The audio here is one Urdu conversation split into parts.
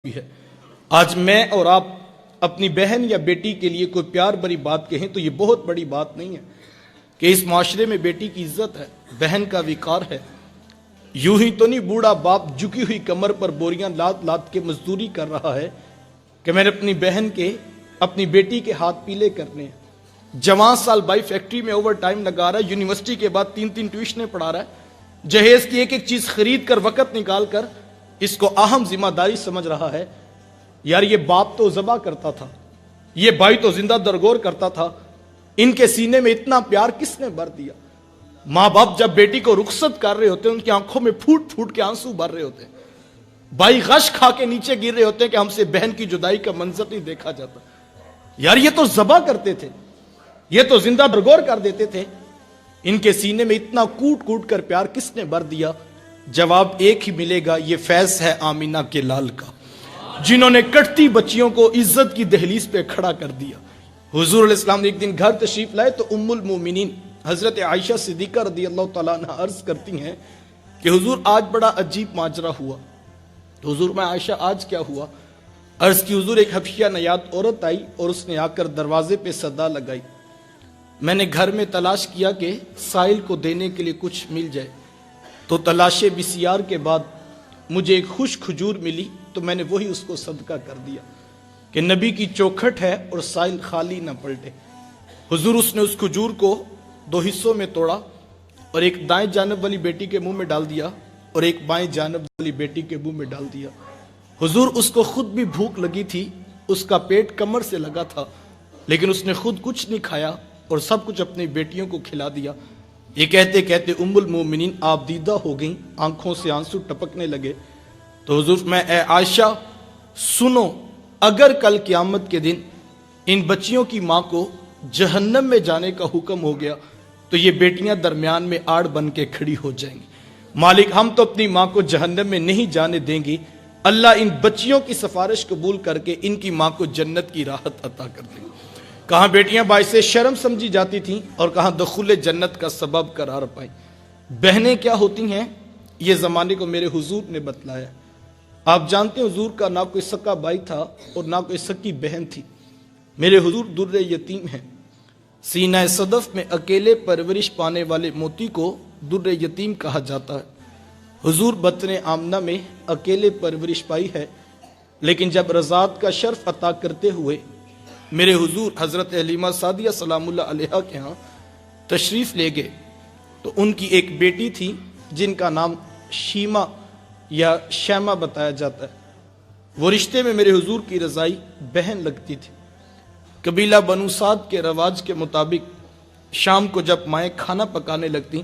بھی ہے۔ آج میں اور آپ اپنی بہن یا بیٹی کے لیے کوئی پیار بری بات کہیں تو یہ بہت بڑی بات نہیں ہے کہ اس معاشرے میں بیٹی کی عزت ہے، بہن کا وقار ہے۔ یوں ہی تو نہیں بوڑھا باپ جھکی ہوئی کمر پر بوریاں لاد لاد کے مزدوری کر رہا ہے کہ میں نے اپنی بہن کے اپنی بیٹی کے ہاتھ پیلے کرنے ہیں۔ جوان سال بائی فیکٹری میں اوور ٹائم لگا رہا ہے، یونیورسٹی کے بعد 3 ٹیوشنیں پڑھا رہا ہے، جہیز کی ایک ایک چیز خرید کر وقت نکال کر اس کو اہم ذمہ داری سمجھ رہا ہے۔ یار یہ باپ تو ذبح کرتا تھا، یہ بھائی تو زندہ درگور کرتا تھا، ان کے سینے میں اتنا پیار کس نے بھر دیا؟ ماں باپ جب بیٹی کو رخصت کر رہے ہوتے ہیں ان کی آنکھوں میں پھوٹ پھوٹ کے آنسو بھر رہے ہوتے ہیں، بھائی غش کھا کے نیچے گر رہے ہوتے ہیں کہ ہم سے بہن کی جدائی کا منظر نہیں دیکھا جاتا۔ یار یہ تو ذبح کرتے تھے، یہ تو زندہ درگور کر دیتے تھے، ان کے سینے میں اتنا کوٹ کوٹ کر پیار کس نے بھر دیا؟ جواب ایک ہی ملے گا، یہ فیض ہے آمینہ کے لال کا، جنہوں نے کٹتی بچیوں کو عزت کی دہلیز پہ کھڑا کر دیا۔ حضور علیہ السلام نے ایک دن گھر تشریف لائے تو ام المومنین حضرت عائشہ صدیقہ رضی اللہ تعالیٰ عنہ عرض کرتی ہیں کہ حضور آج بڑا عجیب ماجرا ہوا۔ تو حضور میں عائشہ آج کیا ہوا؟ عرض کی حضور ایک حبشیہ نیاد عورت آئی اور اس نے آ کر دروازے پہ صدا لگائی۔ میں نے گھر میں تلاش کیا کہ سائل کو دینے کے لیے کچھ مل جائے، تو تلاش بسیار کے بعد مجھے ایک خوش کھجور ملی تو میں نے وہی اس کو صدقہ کر دیا کہ نبی کی چوکھٹ ہے اور سائل خالی نہ پلٹے۔ حضور اس نے اس کھجور کو 2 حصوں میں توڑا اور ایک دائیں جانب والی بیٹی کے منہ میں ڈال دیا اور ایک بائیں جانب والی بیٹی کے منہ میں ڈال دیا۔ حضور اس کو خود بھی بھوک لگی تھی، اس کا پیٹ کمر سے لگا تھا، لیکن اس نے خود کچھ نہیں کھایا اور سب کچھ اپنی بیٹیوں کو کھلا دیا۔ یہ کہتے کہتے ام المومنین آپ دیدہ ہو گئیں، آنکھوں سے آنسو ٹپکنے لگے۔ تو حضور میں اے عائشہ سنو، اگر کل قیامت کے دن ان بچیوں کی ماں کو جہنم میں جانے کا حکم ہو گیا تو یہ بیٹیاں درمیان میں آڑ بن کے کھڑی ہو جائیں گی، مالک ہم تو اپنی ماں کو جہنم میں نہیں جانے دیں گی، اللہ ان بچیوں کی سفارش قبول کر کے ان کی ماں کو جنت کی راحت عطا کر دیں گے۔ کہاں بیٹیاں باعث شرم سمجھی جاتی تھیں اور کہاں دخول جنت کا سبب قرار پائیں۔ بہنیں کیا ہوتی ہیں یہ زمانے کو میرے حضور نے بتلایا۔ آپ جانتے ہیں حضور کا نہ کوئی سکا بھائی تھا اور نہ کوئی سکی بہن تھی۔ میرے حضور در یتیم ہیں۔ سینہ صدف میں اکیلے پرورش پانے والے موتی کو در یتیم کہا جاتا ہے۔ حضور بطن آمنہ میں اکیلے پرورش پائی ہے، لیکن جب رضاعت کا شرف عطا کرتے ہوئے میرے حضور حضرت حلیمہ سعدیہ سلام اللہ علیہا کے ہاں تشریف لے گئے تو ان کی ایک بیٹی تھی جن کا نام شیمہ یا شیمہ بتایا جاتا ہے۔ وہ رشتے میں میرے حضور کی رضائی بہن لگتی تھی۔ قبیلہ بنو سعد کے رواج کے مطابق شام کو جب مائیں کھانا پکانے لگتی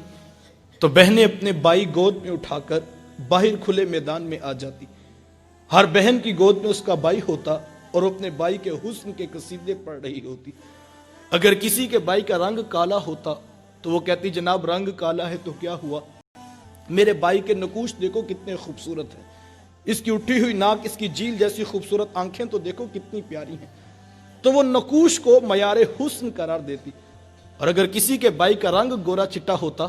تو بہنیں اپنے بھائی گود میں اٹھا کر باہر کھلے میدان میں آ جاتی۔ ہر بہن کی گود میں اس کا بھائی ہوتا اور وہ اپنے بھائی کے حسن کے قصیدے پڑھ رہی ہوتی۔ اگر کسی کے بھائی کا رنگ کالا ہوتا تو وہ کہتی جناب رنگ کالا ہے تو کیا ہوا، میرے بھائی کے نقوش دیکھو کتنے خوبصورت ہیں، اس کی اٹھی ہوئی ناک، اس کی جیل جیسی خوبصورت آنکھیں تو دیکھو کتنی پیاری ہیں، تو وہ نقوش کو معیار حسن قرار دیتی۔ اور اگر کسی کے بھائی کا رنگ گورا چٹا ہوتا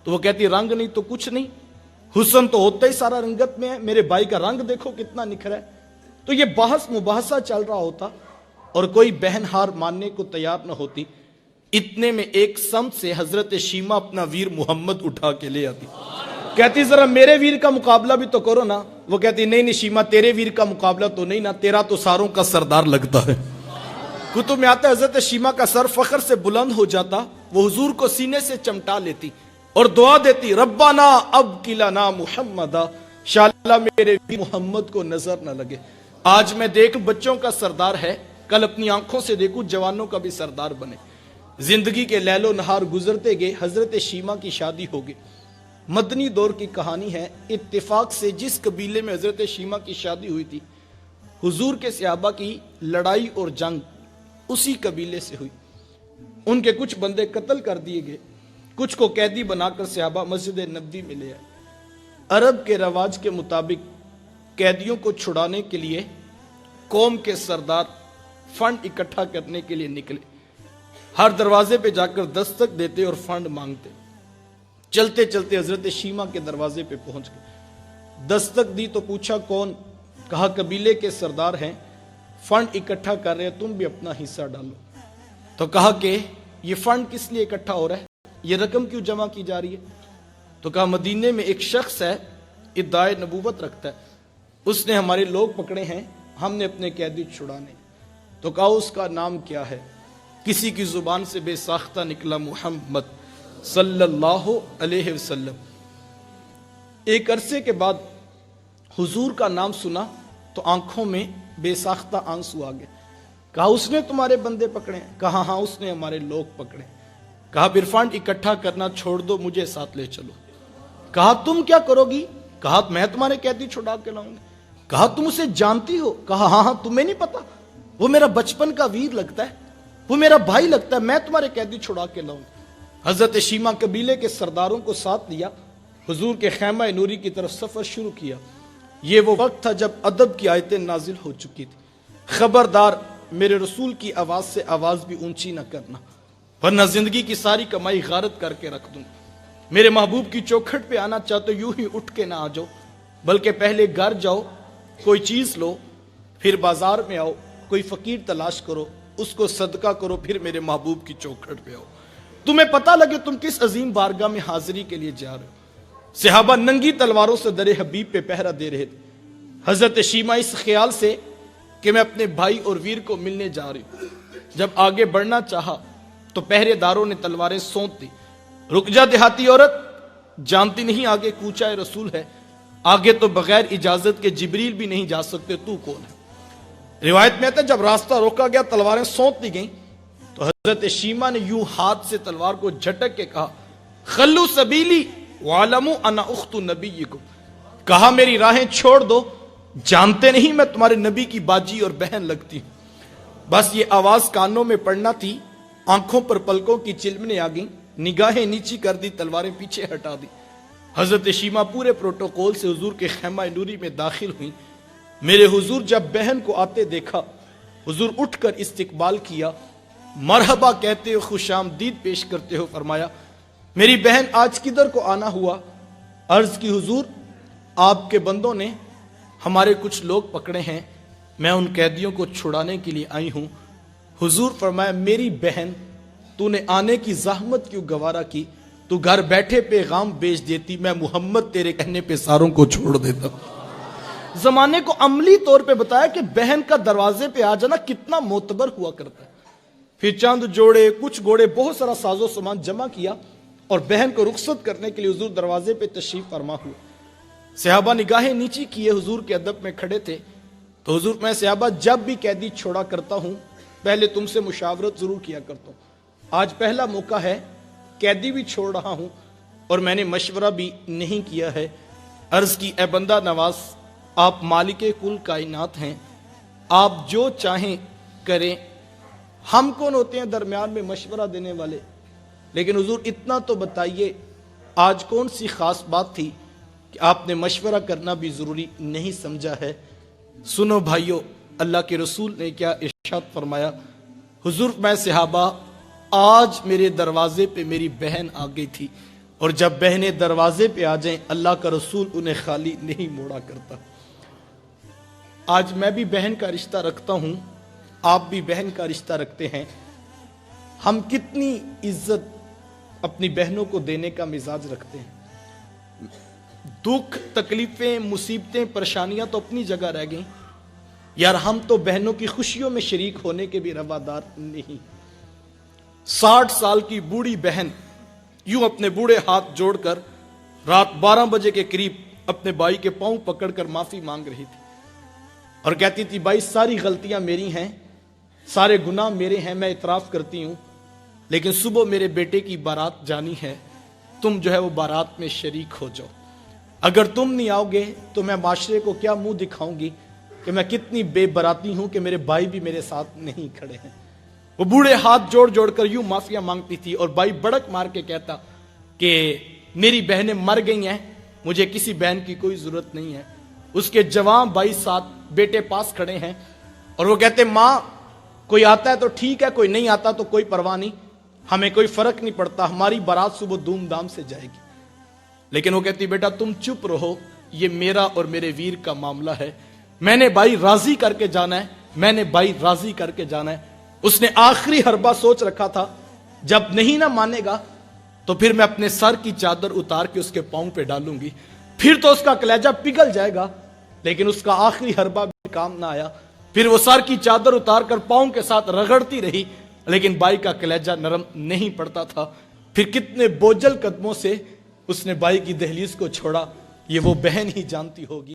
تو وہ کہتی رنگ نہیں تو کچھ نہیں، حسن تو ہوتا ہی سارا رنگت میں ہے، میرے بھائی کا رنگ دیکھو کتنا نکھرا ہے۔ تو یہ بحث مباحثہ چل رہا ہوتا اور کوئی بہن ہار ماننے کو تیار نہ ہوتی۔ اتنے میں ایک سمت سے حضرت شیمہ اپنا ویر محمد اٹھا کے لے آتی، کہتی ذرا میرے ویر کا مقابلہ بھی تو کرو نا۔ وہ کہتی نہیں شیمہ تیرے ویر کا مقابلہ تو نہیں نا، تیرا تو ساروں کا سردار لگتا ہے۔ کتب میں آتا ہے حضرت شیمہ کا سر فخر سے بلند ہو جاتا، وہ حضور کو سینے سے چمٹا لیتی اور دعا دیتی ربنا ابقِ لنا محمدا، شاءاللہ میرے ویر محمد کو نظر نہ لگے۔ آج میں دیکھ بچوں کا سردار ہے، کل اپنی آنکھوں سے دیکھوں جوانوں کا بھی سردار بنے۔ زندگی کے لیل و نہار گزرتے گئے، حضرت شیمہ کی شادی ہو گئی۔ مدنی دور کی کہانی ہے، اتفاق سے جس قبیلے میں حضرت شیمہ کی شادی ہوئی تھی حضور کے صحابہ کی لڑائی اور جنگ اسی قبیلے سے ہوئی۔ ان کے کچھ بندے قتل کر دیے گئے، کچھ کو قیدی بنا کر صحابہ مسجد نبوی میں لے آئے۔ عرب کے رواج کے مطابق قیدیوں کو چھڑانے کے لیے قوم کے سردار فنڈ اکٹھا کرنے کے لیے نکلے، ہر دروازے پہ جا کر دستک دیتے اور فنڈ مانگتے۔ چلتے چلتے حضرت شیمہ کے دروازے پہ پہنچ گئے، دستک دی تو پوچھا کون؟ کہا قبیلے کے سردار ہیں، فنڈ اکٹھا کر رہے ہیں، تم بھی اپنا حصہ ڈالو۔ تو کہا کہ یہ فنڈ کس لیے اکٹھا ہو رہا ہے، یہ رقم کیوں جمع کی جا رہی ہے؟ تو کہا مدینے میں ایک شخص ہے، ادعائے نبوت رکھتا ہے، اس نے ہمارے لوگ پکڑے ہیں، ہم نے اپنے قیدی چھڑانے۔ تو کہا اس کا نام کیا ہے؟ کسی کی زبان سے بے ساختہ نکلا محمد صلی اللہ علیہ وسلم۔ ایک عرصے کے بعد حضور کا نام سنا تو آنکھوں میں بے ساختہ آنسو آ گئے۔ کہا اس نے تمہارے بندے پکڑے ہیں؟ کہا ہاں اس نے ہمارے لوگ پکڑے۔ کہا پھر فنڈ اکٹھا کرنا چھوڑ دو، مجھے ساتھ لے چلو۔ کہا تم کیا کرو گی؟ کہا میں تمہارے قیدی چھڑا کے لاؤں گا۔ کہا تم اسے جانتی ہو؟ کہا ہاں تمہیں نہیں پتا، وہ میرا بچپن کا ویر لگتا ہے، وہ میرا بھائی لگتا ہے، میں تمہارے قیدی چھڑا کے لاؤں گا۔ حضرت شیمہ قبیلے کے سرداروں کو ساتھ لیا، حضور کے خیمہ نوری کی طرف سفر شروع کیا۔ یہ وہ وقت تھا جب ادب کی آیتیں نازل ہو چکی تھی۔ خبردار میرے رسول کی آواز سے آواز بھی اونچی نہ کرنا، ورنہ زندگی کی ساری کمائی غارت کر کے رکھ دوں۔ میرے محبوب کی چوکھٹ پہ آنا چاہتے یوں ہی اٹھ کے نہ آ جاؤ، بلکہ پہلے گھر جاؤ، کوئی چیز لو، پھر بازار میں آؤ، کوئی فقیر تلاش کرو، اس کو صدقہ کرو، پھر میرے محبوب کی چوکھٹ پہ آؤ، تمہیں پتہ لگے تم کس عظیم بارگاہ میں حاضری کے لیے جا رہے ہو۔ صحابہ ننگی تلواروں سے در حبیب پہ پہرا دے رہے تھے۔ حضرت شیمہ اس خیال سے کہ میں اپنے بھائی اور ویر کو ملنے جا رہی ہوں، جب آگے بڑھنا چاہا تو پہرے داروں نے تلواریں سونت دی۔ رک جا دیہاتی عورت، جانتی نہیں آگے کوچہ رسول ہے، آگے تو بغیر اجازت کے جبریل بھی نہیں جا سکتے، تو کون ہے؟ روایت میں آتا ہے جب راستہ روکا گیا، تلواریں سونت دی گئیں، تو حضرت شیمہ نے یوں ہاتھ سے تلوار کو جھٹک کے کہا خلو سبیلی وعلموا انا اخت نبیکم، کہا میری راہیں چھوڑ دو، جانتے نہیں میں تمہارے نبی کی باجی اور بہن لگتی ہوں۔ بس یہ آواز کانوں میں پڑنا تھی، آنکھوں پر پلکوں کی چلمنے آ گئیں، نگاہیں نیچی کر دی، تلواریں پیچھے ہٹا دی۔ حضرت شیمہ پورے پروٹوکول سے حضور کے خیمہ نوری میں داخل ہوئیں۔ میرے حضور جب بہن کو آتے دیکھا، حضور اٹھ کر استقبال کیا، مرحبا کہتے ہو، خوش آمدید پیش کرتے ہو، فرمایا میری بہن آج کدھر کو آنا ہوا؟ عرض کی حضور آپ کے بندوں نے ہمارے کچھ لوگ پکڑے ہیں، میں ان قیدیوں کو چھڑانے کے لیے آئی ہوں۔ حضور فرمایا میری بہن تو نے آنے کی زحمت کیوں گوارا کی، تو گھر بیٹھے پیغام بیچ دیتی، میں محمد تیرے کہنے پہ ساروں کو چھوڑ دیتا۔ زمانے کو عملی طور پہ بتایا کہ بہن کا دروازے پہ آ جانا کتنا معتبر ہوا کرتا ہے۔ پھر چند جوڑے، کچھ گھوڑے، بہت سارا ساز و سامان جمع کیا اور بہن کو رخصت کرنے کے لیے حضور دروازے پہ تشریف فرما ہوئے۔ صحابہ نگاہیں نیچی کیے حضور کے ادب میں کھڑے تھے، تو حضور میں صحابہ جب بھی قیدی چھوڑا کرتا ہوں پہلے تم سے مشاورت ضرور کیا کرتا ہوں، آج پہلا موقع ہے، قیدی بھی چھوڑ رہا ہوں اور میں نے مشورہ بھی نہیں کیا ہے۔ عرض کی اے بندہ نواز، آپ مالک کل کائنات ہیں، آپ جو چاہیں کریں، ہم کون ہوتے ہیں درمیان میں مشورہ دینے والے؟ لیکن حضور اتنا تو بتائیے آج کون سی خاص بات تھی کہ آپ نے مشورہ کرنا بھی ضروری نہیں سمجھا ہے؟ سنو بھائیو، اللہ کے رسول نے کیا ارشاد فرمایا؟ حضور میں صحابہ آج میرے دروازے پہ میری بہن آ گئی تھی، اور جب بہنیں دروازے پہ آ جائیں اللہ کا رسول انہیں خالی نہیں موڑا کرتا۔ آج میں بھی بہن کا رشتہ رکھتا ہوں، آپ بھی بہن کا رشتہ رکھتے ہیں۔ ہم کتنی عزت اپنی بہنوں کو دینے کا مزاج رکھتے ہیں۔ دکھ، تکلیفیں، مصیبتیں، پریشانیاں تو اپنی جگہ رہ گئیں، یار ہم تو بہنوں کی خوشیوں میں شریک ہونے کے بھی روادار نہیں۔ 60 سال کی بوڑھی بہن یوں اپنے بوڑھے ہاتھ جوڑ کر رات 12 بجے کے قریب اپنے بھائی کے پاؤں پکڑ کر معافی مانگ رہی تھی اور کہتی تھی بھائی ساری غلطیاں میری ہیں، سارے گناہ میرے ہیں، میں اعتراف کرتی ہوں، لیکن صبح میرے بیٹے کی بارات جانی ہے، تم جو ہے وہ بارات میں شریک ہو جاؤ۔ اگر تم نہیں آؤ گے تو میں معاشرے کو کیا منہ دکھاؤں گی کہ میں کتنی بے براتی ہوں کہ میرے بھائی بھی میرے ساتھ نہیں کھڑے ہیں۔ وہ بوڑھے ہاتھ جوڑ جوڑ کر یوں معافیاں مانگتی تھی اور بھائی بڑک مار کے کہتا کہ میری بہنیں مر گئی ہیں، مجھے کسی بہن کی کوئی ضرورت نہیں ہے۔ اس کے جوان بھائی ساتھ بیٹے پاس کھڑے ہیں اور وہ کہتے ماں کوئی آتا ہے تو ٹھیک ہے، کوئی نہیں آتا تو کوئی پرواہ نہیں، ہمیں کوئی فرق نہیں پڑتا، ہماری بارات صبح دھوم دھام سے جائے گی۔ لیکن وہ کہتی بیٹا تم چپ رہو، یہ میرا اور میرے ویر کا معاملہ ہے، میں نے بھائی راضی کر کے جانا ہے، میں نے بھائی راضی کر کے جانا ہے۔ اس نے آخری حربہ سوچ رکھا تھا، جب نہیں نہ مانے گا تو پھر میں اپنے سر کی چادر اتار کے اس کے پاؤں پہ ڈالوں گی، پھر تو اس کا کلیجہ پگھل جائے گا۔ لیکن اس کا آخری حربہ بھی کام نہ آیا، پھر وہ سر کی چادر اتار کر پاؤں کے ساتھ رگڑتی رہی، لیکن بائی کا کلیجہ نرم نہیں پڑتا تھا۔ پھر کتنے بوجھل قدموں سے اس نے بائی کی دہلیز کو چھوڑا، یہ وہ بہن ہی جانتی ہوگی۔